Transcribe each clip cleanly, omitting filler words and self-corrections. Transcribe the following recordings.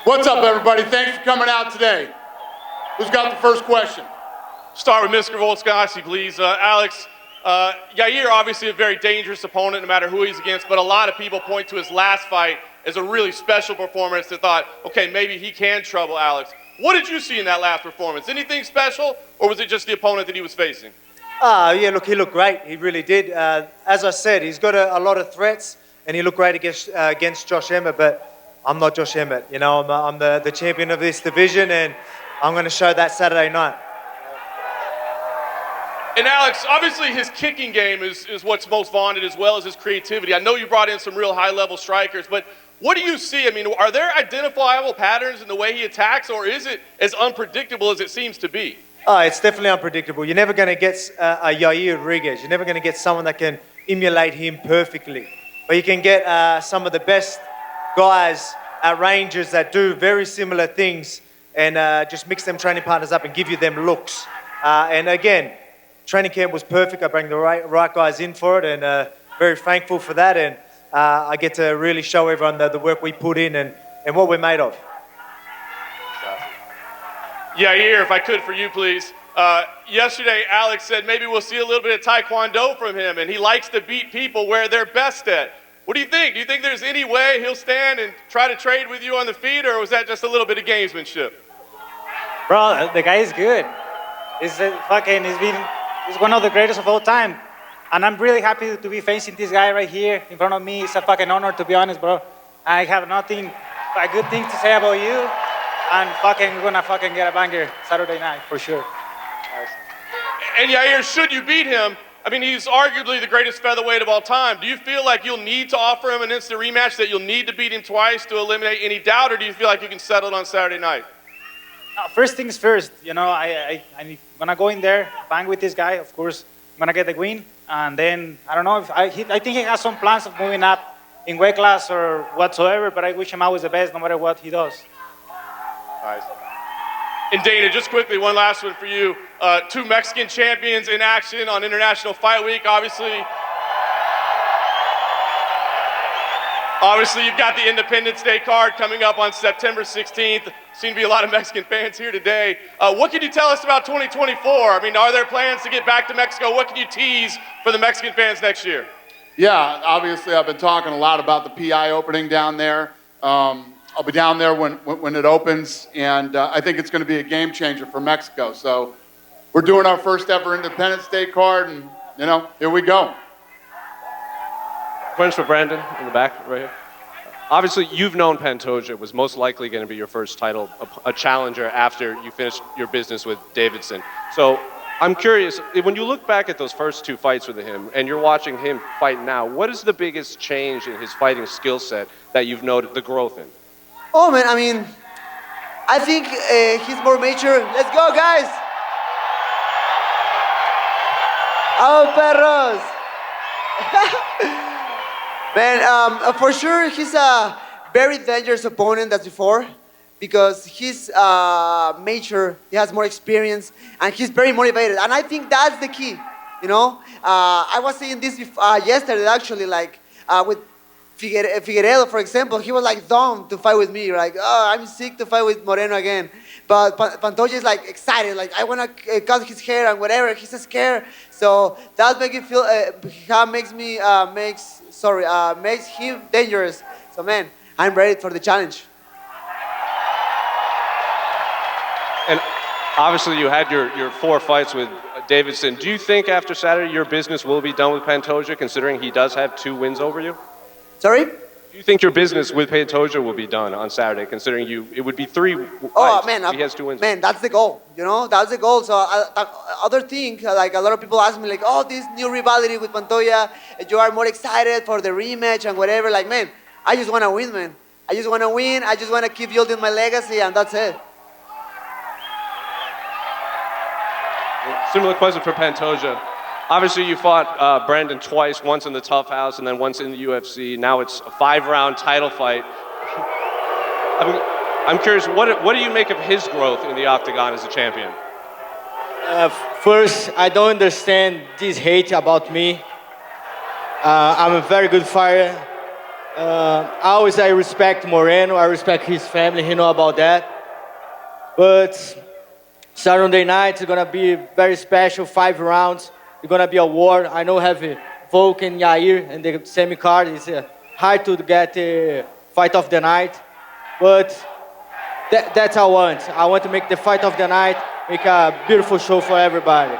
What's up, everybody? Thanks for coming out today. Who's got the first question? Start with Mr. Volkanovski, please. Alex, Yair, obviously a very dangerous opponent no matter who he's against, but a lot of people point to his last fight as a really special performance. They thought, okay, maybe he can trouble Alex. What did you see in that last performance? Anything special, or was it just the opponent that he was facing? Yeah, look, he looked great. He really did. As I said, he's got a lot of threats, and he looked great against Josh Emmett, but I'm not Josh Emmett. You know, I'm the champion of this division, and I'm going to show that Saturday night. And Alex, obviously his kicking game is what's most vaunted, as well as his creativity. I know you brought in some real high-level strikers, but what do you see? I mean, are there identifiable patterns in the way he attacks, or is it as unpredictable as it seems to be? Oh, it's definitely unpredictable. You're never going to get a Yair Rodríguez. You're never going to get someone that can emulate him perfectly. But you can get some of the best guys at ranges that do very similar things and just mix them training partners up and give you them looks. And again, training camp was perfect. I bring the right guys in for it, and very thankful for that. And I get to really show everyone the work we put in and what we're made of. Yair, if I could for you, please. Yesterday, Alex said maybe we'll see a little bit of Taekwondo from him, and he likes to beat people where they're best at. What do you think? Do you think there's any way he'll stand and try to trade with you on the feet, or was that just a little bit of gamesmanship? Bro, the guy is good. He's one of the greatest of all time. And I'm really happy to be facing this guy right here in front of me. It's a fucking honor, to be honest, bro. I have nothing but good things to say about you. And we're gonna get a banger Saturday night, for sure. And Yair, should you beat him, I mean, he's arguably the greatest featherweight of all time. Do you feel like you'll need to offer him an instant rematch, that you'll need to beat him twice to eliminate any doubt, or do you feel like you can settle it on Saturday night? First things first, you know, I'm gonna go in there, bang with this guy, of course. I'm gonna get the win, and then, I don't know, I think he has some plans of moving up in weight class or whatsoever, but I wish him always the best no matter what he does. Nice. And Dana, just quickly, one last one for you. Two Mexican champions in action on International Fight Week. Obviously, you've got the Independence Day card coming up on September 16th. Seem to be a lot of Mexican fans here today. What can you tell us about 2024? I mean, are there plans to get back to Mexico? What can you tease for the Mexican fans next year? Yeah, obviously I've been talking a lot about the PI opening down there. I'll be down there when it opens, and I think it's going to be a game changer for Mexico. So we're doing our first ever Independence Day card, and, you know, here we go. Question for Brandon in the back, right here. Obviously, you've known Pantoja was most likely going to be your first title, a challenger after you finished your business with Davidson. So I'm curious, when you look back at those first two fights with him, and you're watching him fight now, what is the biggest change in his fighting skill set that you've noted the growth in? Oh, man, I mean, I think he's more mature. Let's go, guys. Oh, perros. Man, for sure, he's a very dangerous opponent as before, because he's mature, he has more experience, and he's very motivated. And I think that's the key, you know? I was saying this yesterday, actually, like, with Figueiredo, for example, he was like dumb to fight with me, like, oh, I'm sick to fight with Moreno again. But Pantoja is like excited, like, I want to cut his hair and whatever, he's scared. So that makes me feel, makes him dangerous. So man, I'm ready for the challenge. And obviously you had your 4 fights with Davidson. Do you think after Saturday your business will be done with Pantoja, considering he does have 2 wins over you? Sorry? Do you think your business with Pantoja will be done on Saturday, considering it would be 3 fights? Oh, man, he has 2 wins. Man, that's the goal, you know? That's the goal. So other thing, like a lot of people ask me, like, oh, this new rivalry with Pantoja, you are more excited for the rematch and whatever. Like, man, I just want to win, man. I just want to win. I just want to keep building my legacy, and that's it. Similar question for Pantoja. Obviously, you fought Brandon twice, once in the Tough House and then once in the UFC. Now it's a 5-round title fight. I'm curious, what do you make of his growth in the octagon as a champion? First, I don't understand this hate about me. I'm a very good fighter, I respect Moreno. I respect his family. He know about that. But Saturday night is gonna be very special. 5 rounds. It's gonna be a war. I know having Volk and Yair in the semi card. It's hard to get the fight of the night. But that's what I want. I want to make the fight of the night, make a beautiful show for everybody.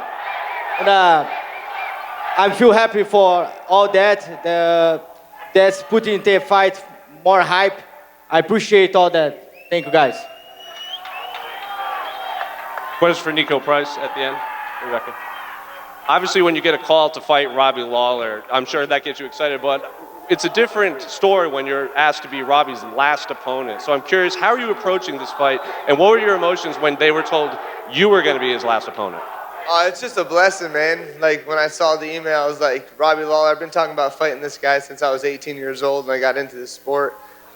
And I feel happy for all that. That's putting the fight more hype. I appreciate all that. Thank you, guys. Question for Niko Price at the end. What do you reckon? Obviously, when you get a call to fight Robbie Lawler, I'm sure that gets you excited, but it's a different story when you're asked to be Robbie's last opponent. So I'm curious, how are you approaching this fight, and what were your emotions when they were told you were going to be his last opponent? It's just a blessing, man. Like, when I saw the email, I was like, Robbie Lawler, I've been talking about fighting this guy since I was 18 years old and I got into this sport.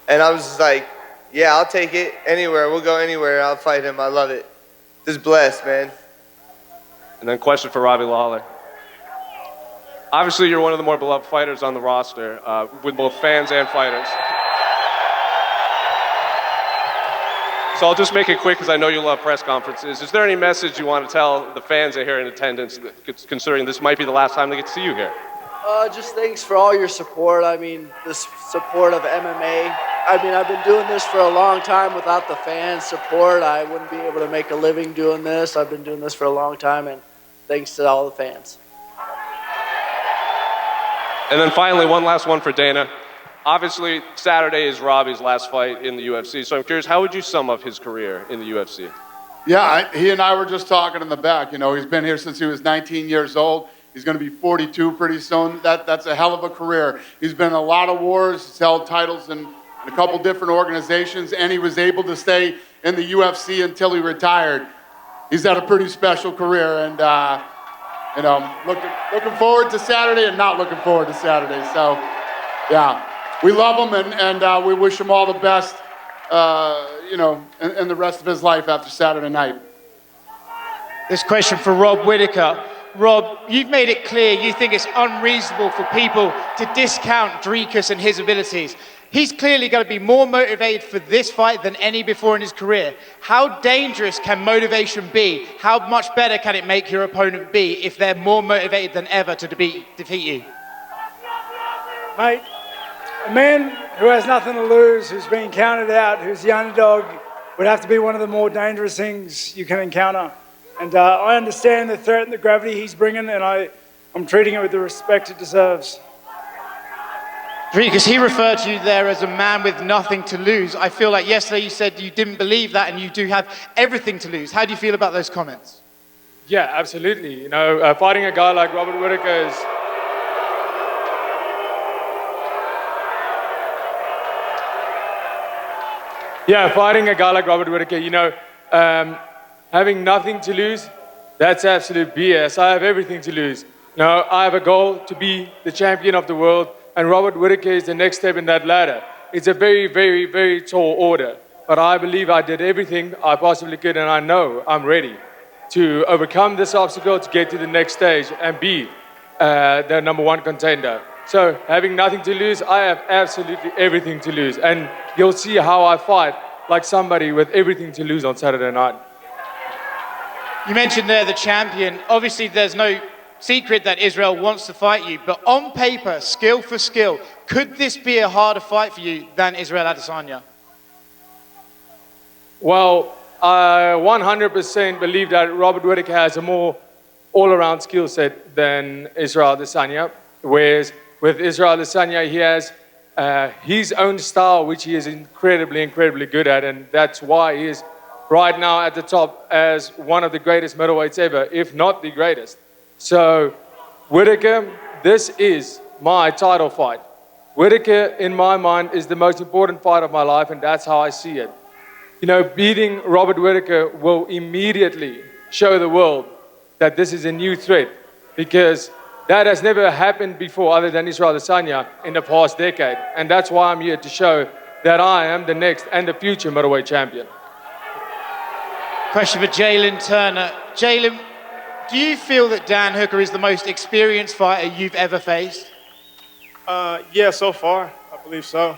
And I was just like, yeah, I'll take it anywhere. We'll go anywhere. I'll fight him. I love it. Just blessed, man. And then question for Robbie Lawler. Obviously, you're one of the more beloved fighters on the roster, with both fans and fighters. So I'll just make it quick because I know you love press conferences. Is there any message you want to tell the fans that are here in attendance, considering this might be the last time they get to see you here? Just thanks for all your support. I mean, this support of MMA. I mean, I've been doing this for a long time. Without the fans' support, I wouldn't be able to make a living doing this. I've been doing this for a long time, and thanks to all the fans. And then finally, one last one for Dana. Obviously, Saturday is Robbie's last fight in the UFC, so I'm curious, how would you sum up his career in the UFC? Yeah, he and I were just talking in the back. You know, he's been here since he was 19 years old. He's going to be 42 pretty soon. That's a hell of a career. He's been in a lot of wars. He's held titles in a couple different organizations, and he was able to stay in the UFC until he retired. He's had a pretty special career, and you know, looking forward to Saturday and not looking forward to Saturday. So, yeah, we love him, and we wish him all the best, you know, in the rest of his life after Saturday night. This question for Rob Whittaker. Rob, you've made it clear you think it's unreasonable for people to discount Dricus and his abilities. He's clearly going to be more motivated for this fight than any before in his career. How dangerous can motivation be? How much better can it make your opponent be if they're more motivated than ever to defeat you? Mate, a man who has nothing to lose, who's been counted out, who's the underdog, would have to be one of the more dangerous things you can encounter. And I understand the threat and the gravity he's bringing, and I'm treating it with the respect it deserves. Because he referred to you there as a man with nothing to lose. I feel like yesterday you said you didn't believe that and you do have everything to lose. How do you feel about those comments? Yeah, absolutely. You know, fighting a guy like Robert Whittaker is... Yeah, fighting a guy like Robert Whittaker, you know, having nothing to lose, that's absolute BS. I have everything to lose. No, I have a goal to be the champion of the world, and Robert Whittaker is the next step in that ladder. It's a very, very, very tall order, but I believe I did everything I possibly could, and I know I'm ready to overcome this obstacle to get to the next stage and be the #1 contender. So, having nothing to lose, I have absolutely everything to lose, and you'll see how I fight like somebody with everything to lose on Saturday night. You mentioned there the champion. Obviously, there's no secret that Israel wants to fight you, but on paper, skill for skill, could this be a harder fight for you than Israel Adesanya? Well, I 100% believe that Robert Whittaker has a more all-around skill set than Israel Adesanya, whereas with Israel Adesanya, he has his own style, which he is incredibly, incredibly good at, and that's why he is right now at the top as one of the greatest middleweights ever, if not the greatest. So, Whittaker, this is my title fight. Whittaker, in my mind, is the most important fight of my life, and that's how I see it. You know, beating Robert Whittaker will immediately show the world that this is a new threat, because that has never happened before other than Israel Adesanya in the past decade. And that's why I'm here to show that I am the next and the future middleweight champion. Question for Jalin Turner. Jalin, do you feel that Dan Hooker is the most experienced fighter you've ever faced? Yeah, so far. I believe so.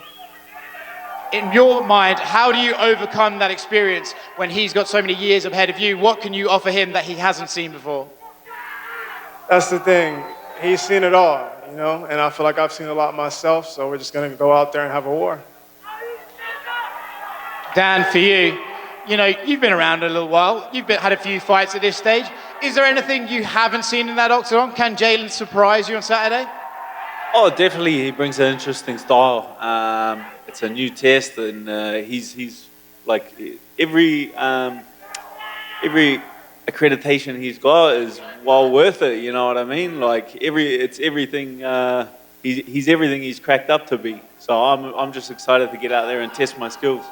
In your mind, how do you overcome that experience when he's got so many years ahead of you? What can you offer him that he hasn't seen before? That's the thing. He's seen it all, you know, and I feel like I've seen a lot myself, so we're just going to go out there and have a war. Dan, for you, you know, you've been around a little while. You've had a few fights at this stage. Is there anything you haven't seen in that octagon? Can Jalin surprise you on Saturday? Oh, definitely. He brings an interesting style. It's a new test, and he's like every accreditation he's got is well worth it. You know what I mean? Like it's everything. He's everything he's cracked up to be. So I'm just excited to get out there and test my skills.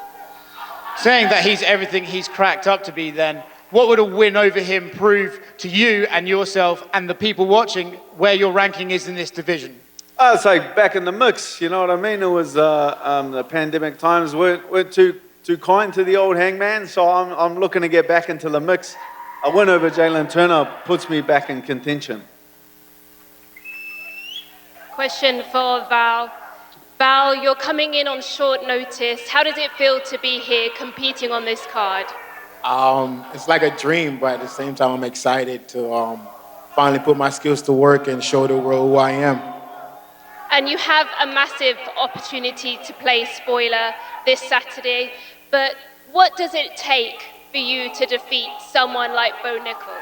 Saying that he's everything he's cracked up to be, then what would a win over him prove to you and yourself and the people watching where your ranking is in this division? It's like back in the mix, you know what I mean? It was the pandemic times weren't too kind to the old hangman, so I'm looking to get back into the mix. A win over Jalin Turner puts me back in contention. Question for Val. Val, you're coming in on short notice. How does it feel to be here competing on this card? It's like a dream, but at the same time, I'm excited to finally put my skills to work and show the world who I am. And you have a massive opportunity to play spoiler this Saturday, but what does it take for you to defeat someone like Nickal?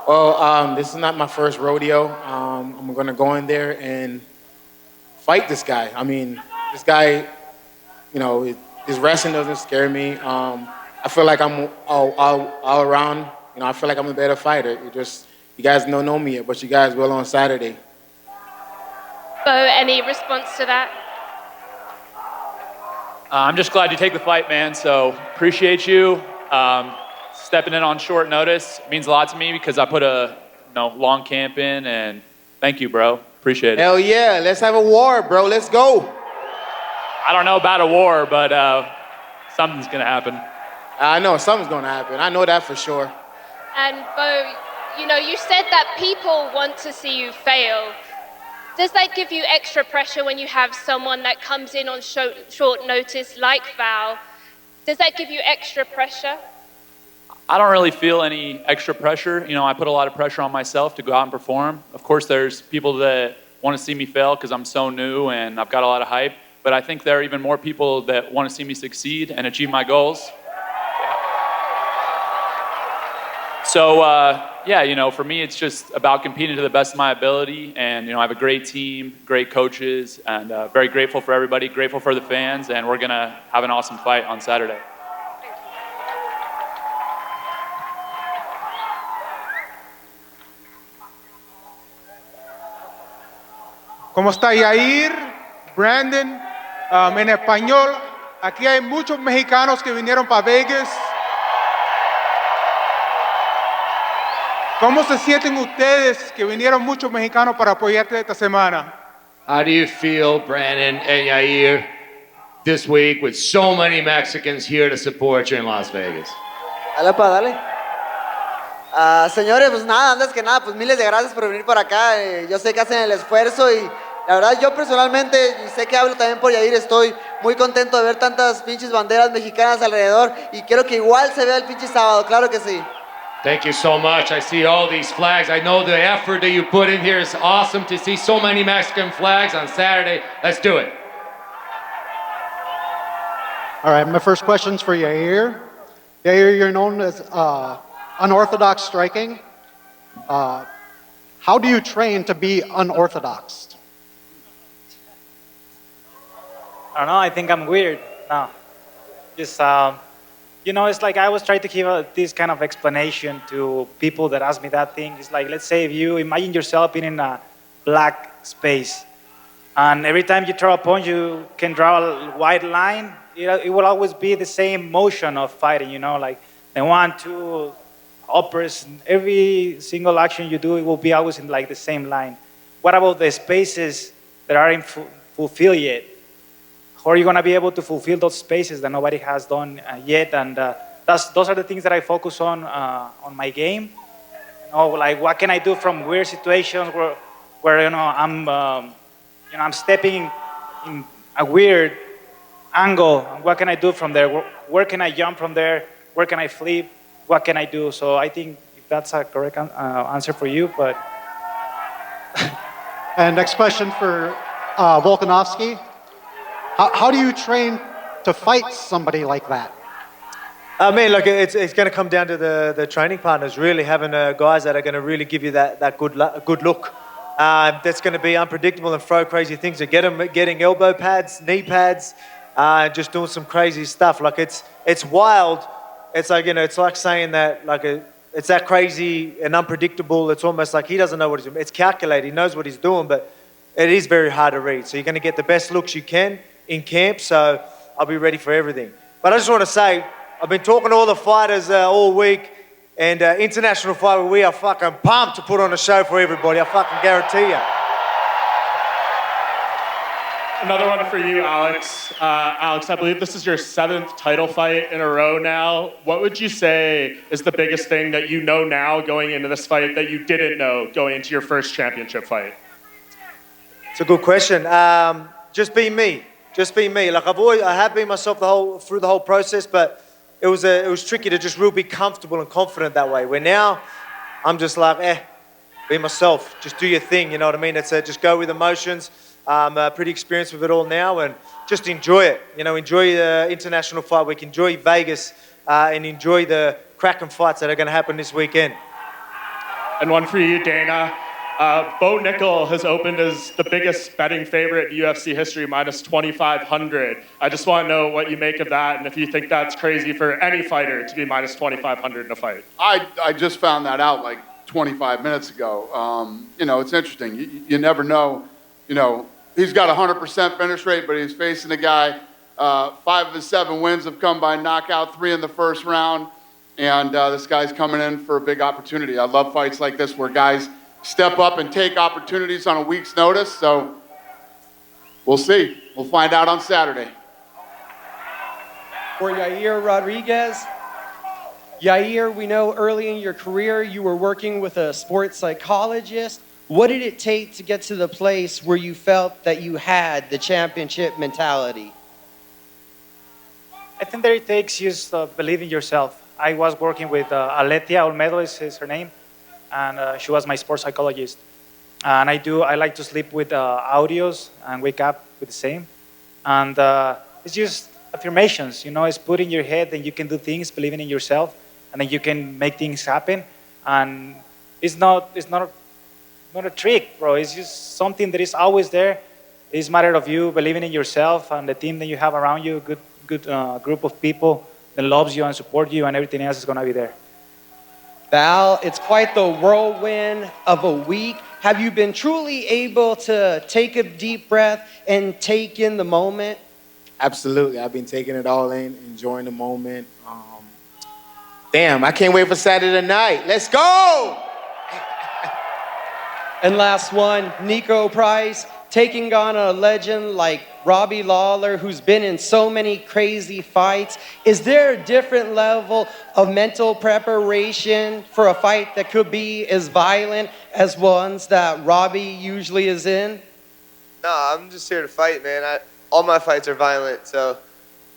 Well, this is not my first rodeo. I'm going to go in there and fight this guy. I mean, this guy, you know, his wrestling doesn't scare me. I feel like I'm all around. You know, I feel like I'm a better fighter. You guys don't know me yet, but you guys will on Saturday. Bo, any response to that? I'm just glad you take the fight, man. So appreciate you stepping in on short notice. It means a lot to me because I put a long camp in, and thank you, bro. Appreciate it. Hell yeah, let's have a war, bro. Let's go. I don't know about a war, but something's gonna happen. I know something's gonna happen. I know that for sure. And Bo, you know, you said that people want to see you fail. Does that give you extra pressure when you have someone that comes in on short notice like Val? Does that give you extra pressure? I don't really feel any extra pressure. You know, I put a lot of pressure on myself to go out and perform. Of course, there's people that want to see me fail because I'm so new and I've got a lot of hype. But I think there are even more people that want to see me succeed and achieve my goals. So, yeah, you know, for me, it's just about competing to the best of my ability. And, you know, I have a great team, great coaches, and very grateful for everybody, grateful for the fans, and we're going to have an awesome fight on Saturday. ¿Cómo está Yair? Brandon, en español, aquí hay muchos mexicanos que vinieron para Vegas. ¿Cómo se sienten ustedes que vinieron muchos mexicanos para apoyarte esta semana? How do you feel, Brandon and Yair, this week with so many Mexicans here to support you in Las Vegas? Dale, dale. Señores, pues nada, antes que nada, pues miles de gracias por venir por acá. Yo sé que hacen el esfuerzo y la verdad yo personalmente, y sé que hablo también por Yair, estoy muy contento de ver tantas pinches banderas mexicanas alrededor y quiero que igual se vea el pinche sábado, claro que sí. Thank you so much. I see all these flags. I know the effort that you put in here is awesome to see so many Mexican flags on Saturday. Let's do it. All right, my first question's for Yair. Yair, you're known as unorthodox striking. How do you train to be unorthodox? I don't know, I think I'm weird. No. Just, you know, it's like I always try to give this kind of explanation to people that ask me that thing. It's like, let's say if you imagine yourself being in a black space, and every time you throw a punch, you can draw a white line. It will always be the same motion of fighting, you know, like the 1, 2, uppers. Every single action you do, it will be always in like the same line. What about the spaces that aren't fulfilled yet? How are you going to be able to fulfill those spaces that nobody has done yet? And those are the things that I focus on my game. You know, like what can I do from weird situations where you know I'm stepping in a weird angle. What can I do from there? Where can I jump from there? Where can I flip? What can I do? So I think that's a correct answer for you, but... And next question for Volkanovski. How do you train to fight somebody like that? I mean, look, it's going to come down to the training partners, really having guys that are going to really give you that good look. That's going to be unpredictable and throw crazy things. Getting elbow pads, knee pads, just doing some crazy stuff. Like it's wild. It's like, it's like saying that it's that crazy and unpredictable. It's almost like he doesn't know what he's doing. It's calculated. He knows what he's doing, but it is very hard to read. So you're going to get the best looks you can in camp. So I'll be ready for everything. But I just want to say, I've been talking to all the fighters all week, and international fight, we are fucking pumped to put on a show for everybody. I fucking guarantee you. Another one for you, Alex. Alex, I believe this is your 7th title fight in a row now. What would you say is the biggest thing that you know now going into this fight that you didn't know going into your first championship fight? It's a good question. Just be me. Just be me. Like I have been myself through the whole process, but it was tricky to just really be comfortable and confident that way. Where now, I'm just like, be myself. Just do your thing, you know what I mean? It's just go with emotions. I'm pretty experienced with it all now, and just enjoy it. Enjoy the international fight week, enjoy Vegas, and enjoy the cracking fights that are going to happen this weekend. And one for you, Dana. Bo Nickal has opened as the biggest betting favorite in UFC history, minus 2,500. I just want to know what you make of that, and if you think that's crazy for any fighter to be minus 2,500 in a fight. I just found that out like 25 minutes ago. It's interesting. You never know. He's got a 100% finish rate, but he's facing a guy. 5 of his 7 wins have come by knockout, 3 in the first round, and this guy's coming in for a big opportunity. I love fights like this where guys step up and take opportunities on a week's notice. So we'll see. We'll find out on Saturday. For Yair Rodríguez. Yair, we know early in your career you were working with a sports psychologist. What did it take to get to the place where you felt that you had the championship mentality? I think that it takes just believe in yourself. I was working with Aletia Olmedo is her name, and she was my sports psychologist. And I like to sleep with audios and wake up with the same. And it's just affirmations, it's put in your head that you can do things, believing in yourself, and then you can make things happen. And it's not a trick, bro. It's just something that is always there. It's a matter of you believing in yourself and the team that you have around you, good group of people that loves you and support you, and everything else is going to be there. Val, it's quite the whirlwind of a week. Have you been truly able to take a deep breath and take in the moment? Absolutely. I've been taking it all in, enjoying the moment. Damn, I can't wait for Saturday night. Let's go! And last one, Niko Price, taking on a legend like Robbie Lawler, who's been in so many crazy fights. Is there a different level of mental preparation for a fight that could be as violent as ones that Robbie usually is in? No, I'm just here to fight, man. All my fights are violent, so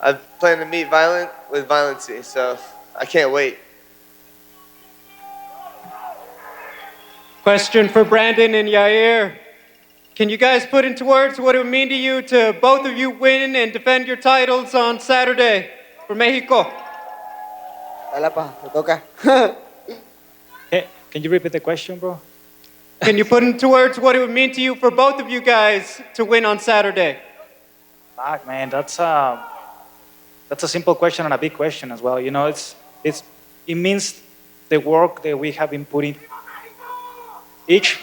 I plan to meet violent with violency, so I can't wait. Question for Brandon and Yair. Can you guys put into words what it would mean to you to both of you win and defend your titles on Saturday for Mexico? Can you repeat the question, bro? Can you put into words what it would mean to you for both of you guys to win on Saturday? Fuck, man, that's a simple question and a big question as well. It means the work that we have been putting each,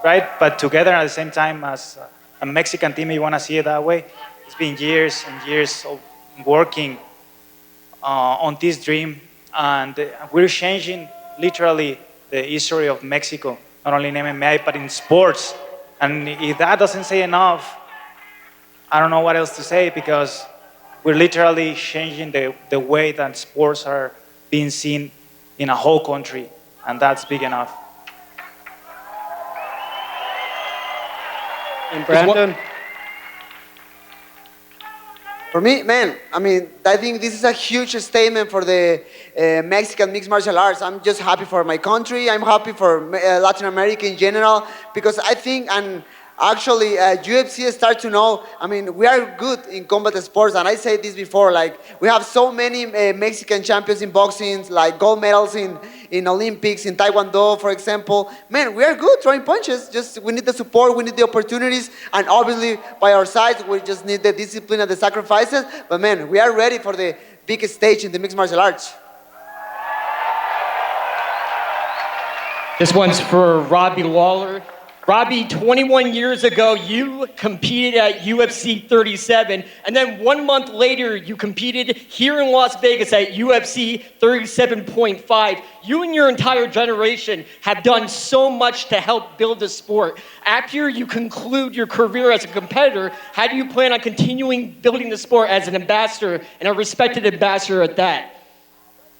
right? But together at the same time as a Mexican team, you want to see it that way. It's been years and years of working on this dream, and we're changing literally the history of Mexico, not only in MMA, but in sports. And if that doesn't say enough, I don't know what else to say, because we're literally changing the way that sports are being seen in a whole country, and that's big enough. And Brandon? For me, man, I mean, I think this is a huge statement for the Mexican mixed martial arts. I'm just happy for my country. I'm happy for Latin America in general because I think, and actually, UFC start to know, I mean, we are good in combat sports, and I said this before, like, we have so many Mexican champions in boxing, like gold medals in Olympics, in Taekwondo, for example. Man, we are good throwing punches, just we need the support, we need the opportunities, and obviously, by our side, we just need the discipline and the sacrifices, but man, we are ready for the biggest stage in the mixed martial arts. This one's for Robbie Lawler. Robbie, 21 years ago, you competed at UFC 37, and then 1 month later, you competed here in Las Vegas at UFC 37.5. You and your entire generation have done so much to help build the sport. After you conclude your career as a competitor, how do you plan on continuing building the sport as an ambassador, and a respected ambassador at that?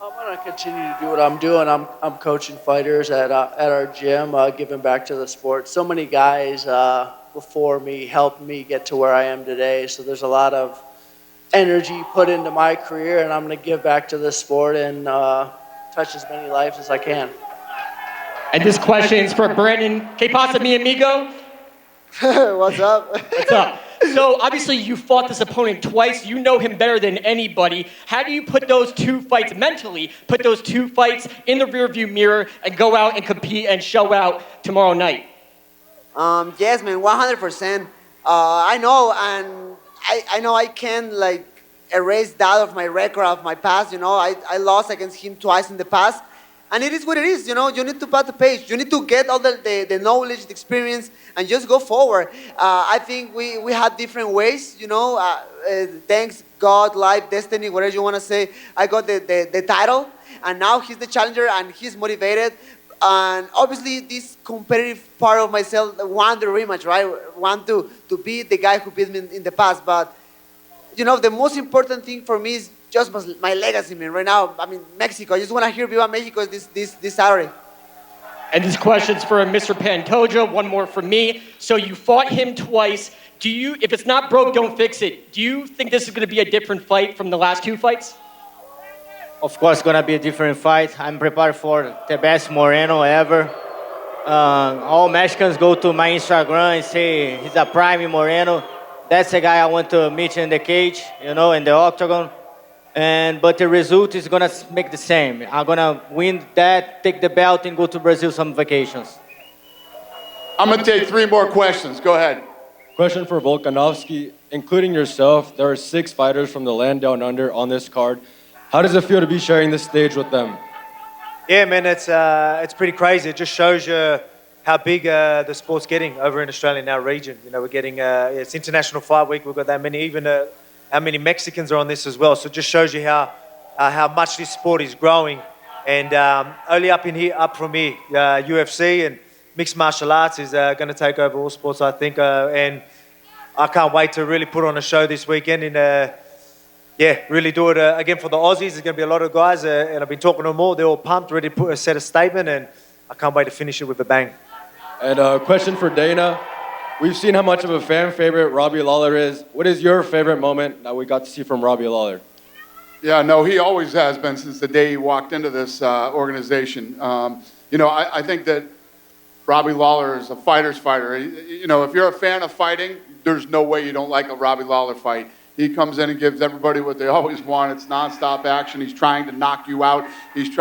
I'm going to continue to do what I'm doing. I'm coaching fighters at our gym, giving back to the sport. So many guys before me helped me get to where I am today. So there's a lot of energy put into my career, and I'm going to give back to the sport and touch as many lives as I can. And this question is for Brandon. Que pasa, mi amigo? What's up? What's up? So obviously you fought this opponent twice. You know him better than anybody. How do you put those two fights mentally, put those two fights in the rearview mirror and go out and compete and show out tomorrow night? Yes, man, 100%. I know, and I know I can like erase that of my record, of my past. You know, I lost against him twice in the past. And it is what it is, you know, you need to pass the page. You need to get all the knowledge, the experience, and just go forward. I think we had different ways, you know. Thanks God, life, destiny, whatever you want to say. I got the title, and now he's the challenger, and he's motivated. And obviously, this competitive part of myself want the rematch, right? Want to be the guy who beat me in the past. But, you know, the most important thing for me is just my legacy, man. Right now, I mean, Mexico. I just want to hear Viva Mexico this Saturday. And this question's for Mr. Pantoja. One more from me. So you fought him twice. Do you, if it's not broke, don't fix it. Do you think this is going to be a different fight from the last two fights? Of course, gonna be a different fight. I'm prepared for the best Moreno ever. All Mexicans go to my Instagram and say he's a prime Moreno. That's the guy I want to meet in the cage, you know, in the octagon. But the result is gonna make the same. I'm gonna win that, take the belt, and go to Brazil some vacations. I'm gonna take 3 more questions. Go ahead. Question for Volkanovski. Including yourself, there are 6 fighters from the land down under on this card. How does it feel to be sharing this stage with them? Yeah, man, it's pretty crazy. It just shows you how big the sport's getting over in Australia in our region. You know, we're getting, it's International Fight Week. We've got that many, even how many Mexicans are on this as well. So it just shows you how much this sport is growing. And only up from here, UFC and mixed martial arts is going to take over all sports, I think. And I can't wait to really put on a show this weekend and really do it again for the Aussies. There's going to be a lot of guys, and I've been talking to them all. They're all pumped, ready to set a statement, and I can't wait to finish it with a bang. And a question for Dana. We've seen how much of a fan favorite Robbie Lawler is. What is your favorite moment that we got to see from Robbie Lawler? Yeah, no, he always has been since the day he walked into this organization. You know, I think that Robbie Lawler is a fighter's fighter. You know, if you're a fan of fighting, there's no way you don't like a Robbie Lawler fight. He comes in and gives everybody what they always want. It's nonstop action. He's trying to knock you out. He's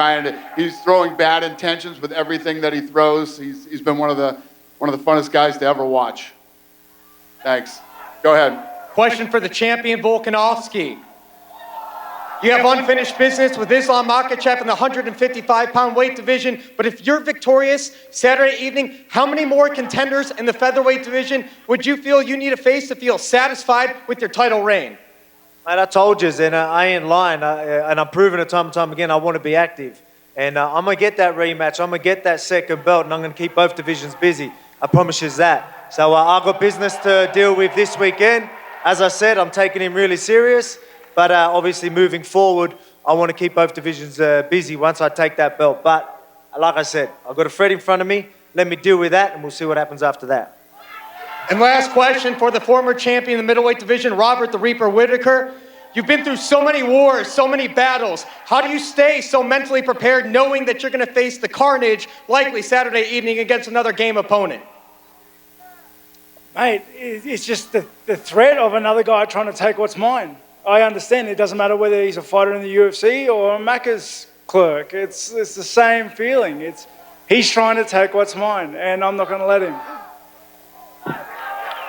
throwing bad intentions with everything that he throws. He's been one of the funnest guys to ever watch. Thanks. Go ahead. Question for the champion, Volkanovski. You have unfinished business with Islam Makhachev in the 155-pound weight division, but if you're victorious Saturday evening, how many more contenders in the featherweight division would you feel you need to face to feel satisfied with your title reign? Mate, I told you, and I ain't lying, and I'm proving it time and time again, I want to be active. And I'm going to get that rematch, I'm going to get that second belt, and I'm going to keep both divisions busy. I promise you that. So I've got business to deal with this weekend. As I said, I'm taking him really serious. But obviously, moving forward, I want to keep both divisions busy once I take that belt. But like I said, I've got a threat in front of me. Let me deal with that, and we'll see what happens after that. And last question for the former champion in the middleweight division, Robert the Reaper Whittaker. You've been through so many wars, so many battles. How do you stay so mentally prepared knowing that you're going to face the carnage likely Saturday evening against another game opponent? Mate, it's just the threat of another guy trying to take what's mine. I understand it doesn't matter whether he's a fighter in the UFC or a Macca's clerk. It's the same feeling. He's trying to take what's mine, and I'm not going to let him.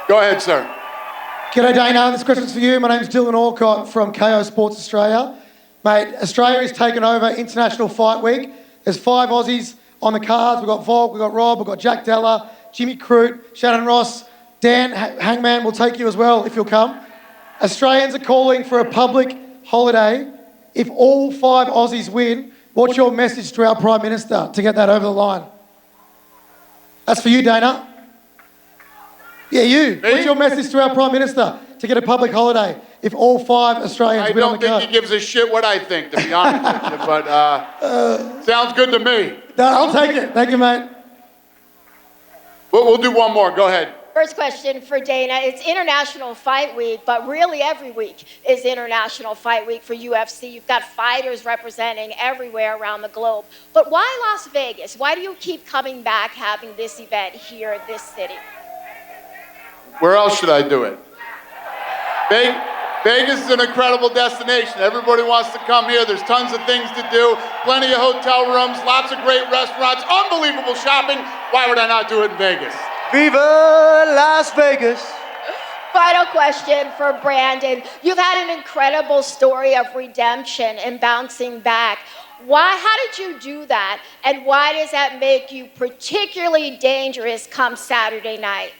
Go ahead, sir. G'day, Dana. This question's for you. My name's Dylan Alcott from KO Sports Australia. Mate, Australia has taken over International Fight Week. There's 5 Aussies on the cards. We've got Volk, we've got Rob, we've got Jack Della, Jimmy Crute, Shannon Ross, Dan Hangman will take you as well if you'll come. Australians are calling for a public holiday. If all 5 Aussies win, what's your message to our Prime Minister to get that over the line? That's for you, Dana. Yeah, you. Me? What's your message to our Prime Minister to get a public holiday if all 5 Australians win on the card? I don't think he gives a shit what I think, to be honest with you, but sounds good to me. No, I'll take it. Thank you, mate. We'll do one more. Go ahead. First question for Dana. It's International Fight Week, but really every week is International Fight Week for UFC. You've got fighters representing everywhere around the globe. But why Las Vegas? Why do you keep coming back having this event here in this city? Where else should I do it? Vegas is an incredible destination. Everybody wants to come here. There's tons of things to do, plenty of hotel rooms, lots of great restaurants, unbelievable shopping. Why would I not do it in Vegas? Viva Las Vegas. Final question for Brandon. You've had an incredible story of redemption and bouncing back. How did you do that? And why does that make you particularly dangerous come Saturday night?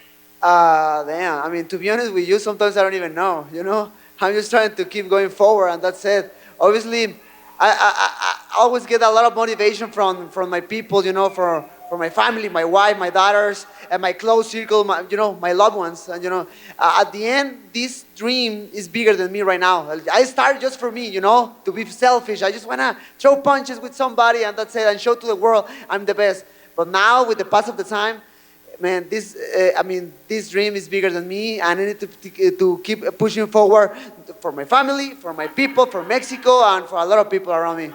Damn. I mean, to be honest with you, sometimes I don't even know, you know? I'm just trying to keep going forward, and that's it. Obviously, I always get a lot of motivation from my people, you know, for my family, my wife, my daughters, and my close circle, my loved ones. And, at the end, this dream is bigger than me right now. I started just for me, to be selfish. I just want to throw punches with somebody, and that's it, and show to the world I'm the best. But now, with the pass of the time, man, this dream is bigger than me, and I need to keep pushing forward for my family, for my people, for Mexico, and for a lot of people around me.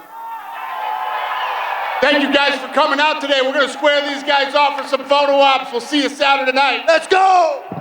Thank you guys for coming out today. We're going to square these guys off for some photo ops. We'll see you Saturday night. Let's go!